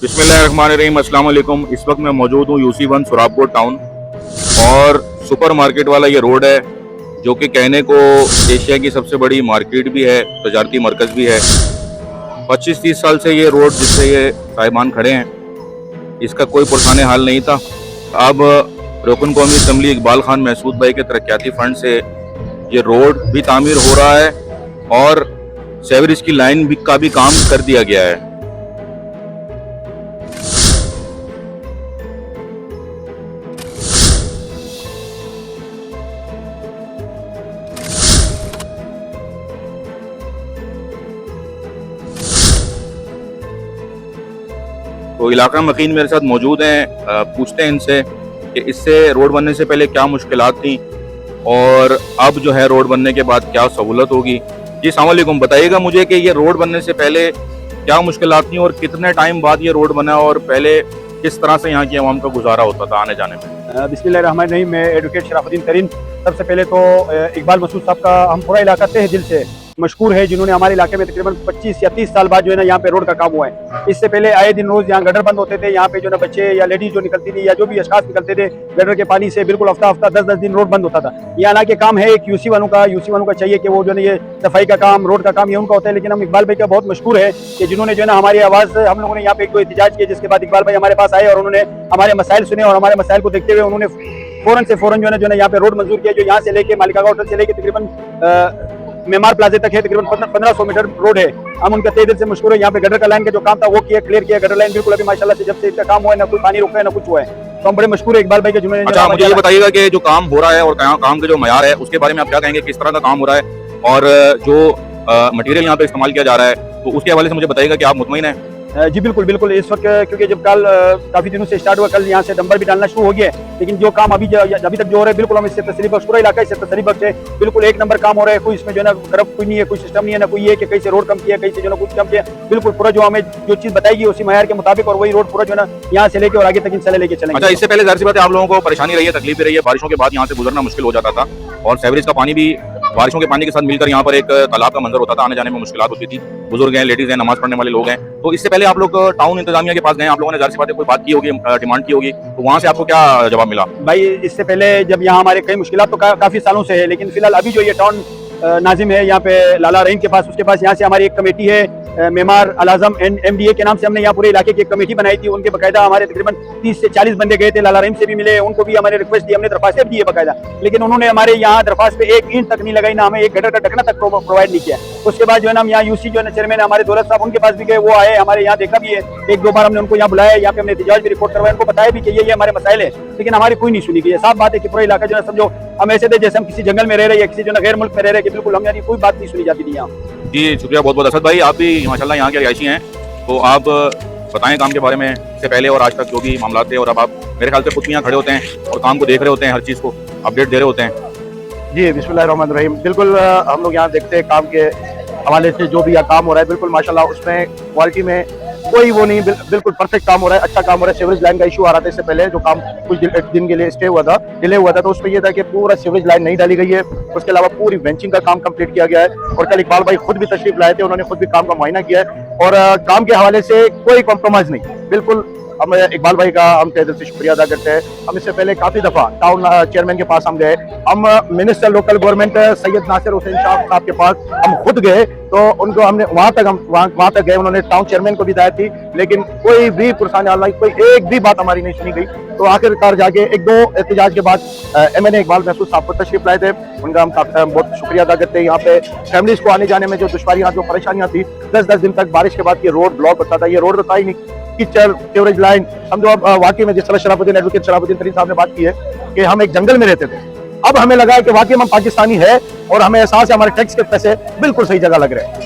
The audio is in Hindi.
बिस्मिल्लाहिर्रहमानिर्रहीम, अस्सलाम वालेकुम। इस वक्त मैं मौजूद हूँ UC1 सुराबकोट टाउन और सुपर मार्केट वाला ये रोड है जो कि कहने को एशिया की सबसे बड़ी मार्केट भी है, तजारती मरकज़ भी है। 25-30 साल से ये रोड जिससे ये साहिबान खड़े हैं इसका कोई पुरसाने हाल नहीं था। अब रुकन कौमी असम्बली इकबाल खान महसूद भाई के तरक्याती फंड से ये रोड भी तामीर हो रहा है और सेवरेज की लाइन भी का भी काम कर दिया गया है। तो इलाका मकीन मेरे साथ मौजूद हैं, पूछते हैं इनसे कि इससे रोड बनने से पहले क्या मुश्किलात थी और अब जो है रोड बनने के बाद क्या सहूलत होगी। जी अस्सलाम वालेकुम, बताइएगा मुझे कि ये रोड बनने से पहले क्या मुश्किलात थी और कितने टाइम बाद ये रोड बना और पहले किस तरह से यहाँ की आवाम का गुजारा होता था आने जाने में। बिस्मिल्लाहिर्रहमानिर्रहीम, मैं एडवोकेट शराफुद्दीन तरीन। सबसे पहले तो इकबाल मसूद साहब का हम पूरा इलाका तहे दिल से मशहूर है, जिन्होंने हमारे इलाके में तकरीबन 25 या 30 साल बाद जो है ना यहाँ पे रोड का काम हुआ है। इससे पहले आए दिन रोज यहाँ गटर बंद होते थे, यहाँ पे जो ना बच्चे या लेडीज जो निकलती थी या जो भी अशखास निकलते थे गटर के पानी से बिल्कुल हफ्ता 10-10 दिन रोड बंद होता था। ये हालांकि काम है एक यूसी वालों का चाहिए कि वो जो है ये सफाई का काम, रोड का काम ये उनका होता है। लेकिन हम इकबाल भाई का बहुत मशहूर है कि जिन्होंने जो है ना हमारी आवाज़, हम लोगों ने यहाँ पे एक दो एहतजाज किए, जिसके बाद इकबाल भाई हमारे पास आए और उन्होंने हमारे मसाइल सुने और हमारे मसाइल को देखते हुए उन्होंने फौरन जो है यहाँ पे रोड मंजूर किया, जो यहाँ से लेके मालिकागा होटल से लेके तकरीबन मेमार प्लाजे तक है। तकरीबन 1500 मीटर रोड है। हम उनका तहे दिल से मशहूर है। यहाँ पे गटर का लाइन का जो काम था वो क्लियर किया। गटर लाइन बिल्कुल अभी माशाल्लाह से जब से इसका काम हुआ है ना कोई पानी रुका है ना कुछ हुआ है, तो हम बड़े मशहूर है इकबाल भाई के जिन्होंने। अच्छा, मुझे ये बताइएगा कि जो काम हो रहा है और काम का जो मयार है उसके बारे में आप क्या कहेंगे, किस तरह का काम हो रहा है और जो मटेरियल यहाँ पे इस्तेमाल किया जा रहा है तो उसके हवाले से मुझे बताइएगा कि आप मुतमईन हैं। जी बिल्कुल इस वक्त, क्योंकि जब कल काफी दिनों से स्टार्ट हुआ, कल यहाँ से डंबर भी डालना शुरू हो गया है। लेकिन जो काम अभी तक जो हो रहा है बिल्कुल हम इससे तसल्ली बख्श, पूरा इलाका इससे तसल्ली बख्श है। बिल्कुल एक नंबर काम हो रहा है। कोई इसमें जो है ना तरफ कोई नहीं है, कोई सिस्टम नहीं है ना कोई ये कि कहीं से रोड कम किया, कहीं से जो ना कुछ कम किया। बिल्कुल पूरा जो हमें जो चीज बताएगी उसी मयार के मुताबिक और वही रोड पूरा जो है ना यहाँ से लेके और आगे तक इंशाल्लाह लेके चलेंगे। अच्छा, इससे पहले जाहिर सी बात है आप लोगों को परेशानी रही है, तकलीफ भी रही है, बारिशों के बाद यहाँ से गुजरना मुश्किल हो जाता था और सेवरेज का पानी भी बारिशों के पानी के साथ मिलकर यहाँ पर एक तालाब का मंजर होता था, आने जाने में मुश्किलात होती थी। बुजुर्ग हैं, लेडीज हैं, नमाज पढ़ने वाले लोग हैं। तो इससे पहले आप लोग टाउन इंतजामिया के पास गए, आप लोगों ने जाहिर सी बात है कोई बात की होगी, डिमांड की होगी, तो वहाँ से आपको क्या जवाब मिला? भाई इससे पहले जब यहाँ हमारे कई मुश्किलात तो काफी सालों से है, लेकिन फिलहाल अभी जो ये टाउन नाजिम है यहाँ पे लाला रहीम के पास, उसके पास यहाँ से हमारी एक कमेटी है मेमार अल आज़म एंड MDA के नाम से। हमने यहाँ पूरे इलाके की एक कमेटी बनाई थी। उनके बकायदा हमारे तकरीबन 30 से 40 बंदे गए थे, लाला रहीम से भी मिले, उनको भी हमारे रिक्वेस्ट दी, हमने दरख्वास्तें दी है बकायदा। लेकिन उन्होंने हमारे यहाँ दरख्वास्त पे एक ईंट तक नहीं लगाई, ना हमें एक गटर का ढकना तक प्रोवाइड नहीं किया। उसके बाद जो है ना हम यहाँ UC जो है ना चेयरमैन हमारे दौलत साहब, उनके पास भी गए, वो आए, हमारे यहाँ देखा भी है। एक दो बार हमने उनको यहाँ बुलाया, यहाँ पे हमने एहतजाज भी रिपोर्ट करवाया, उनको बताया भी कि ये हमारे मसाइल है, लेकिन हमारी कोई नहीं सुनी गई। साफ बात है कि पूरा इलाका जो है समझो हम ऐसे थे जैसे हम किसी जंगल में रह रहे हैं, किसी जो है गैर मुल्क में रह रहे हैं, कि बिल्कुल हम यानी कोई बात नहीं सुनी जाती थी यहाँ। जी शुक्रिया बहुत बहुत असद भाई, आप भी माशाल्लाह यहाँ के रिहायशी हैं, तो आप बताएं काम के बारे में, इससे पहले और आज तक जो भी मामला थे। और अब आप मेरे ख्याल से खुद भी यहाँ खड़े होते हैं और काम को देख रहे होते हैं, हर चीज़ को अपडेट दे रहे होते हैं। जी बिस्मिल्लाहिर्रहमानिर्रहीम, बिल्कुल हम लोग यहाँ देखते हैं काम के हवाले से जो भी यहाँ काम हो रहा है बिल्कुल माशाल्लाह उसमें क्वालिटी में कोई वो नहीं, बिल्कुल परफेक्ट काम हो रहा है, अच्छा काम हो रहा है। सीवरेज लाइन का इशू आ रहा था इससे पहले, जो काम कुछ दिन के लिए डिले हुआ था, तो उसमें ये था कि पूरा सीवरेज लाइन नहीं डाली गई है। उसके अलावा पूरी बेंचिंग का काम कंप्लीट किया गया है और कल इकबाल भाई खुद भी तशरीफ लाए थे, उन्होंने खुद भी काम का मुआयना किया है और काम के हवाले से कोई कॉम्प्रोमाइज नहीं। बिल्कुल हम इकबाल भाई का हम तहे दिल से शुक्रिया अदा करते हैं। हम इससे पहले काफ़ी दफ़ा टाउन चेयरमैन के पास हम गए, हम minister local government Syed Nasir Hussain साहब के पास हम खुद गए, तो उनको हमने वहाँ तक गए, उन्होंने टाउन चेयरमैन को भी हिदायत थी, लेकिन कोई भी पुरसाने वाला कोई एक भी बात हमारी नहीं सुनी गई। तो आखिरकार जाके एक दो एहतजाज के बाद MNA इकबाल महसूद साहब को तशरीफ लाए थे, उनका हम बहुत शुक्रिया अदा करते हैं। यहाँ पे फैमिलीज को आने जाने में जो दुश्वारियाँ, जो परेशानियाँ थी, 10-10 दिन तक बारिश के बाद ये रोड ब्लॉक होता था, ये रोड तो था ही नहीं, कीचड़, सीवरेज लाइन। हम जो अब वाकई में जिस तरह एडवोकेट शराफुद्दीन तरीन साहब ने बात की है कि हम एक जंगल में रहते थे, अब हमें लगा है कि वाकई हम पाकिस्तानी है और हमें एहसास है हमारे टैक्स के पैसे बिल्कुल सही जगह लग रहे हैं।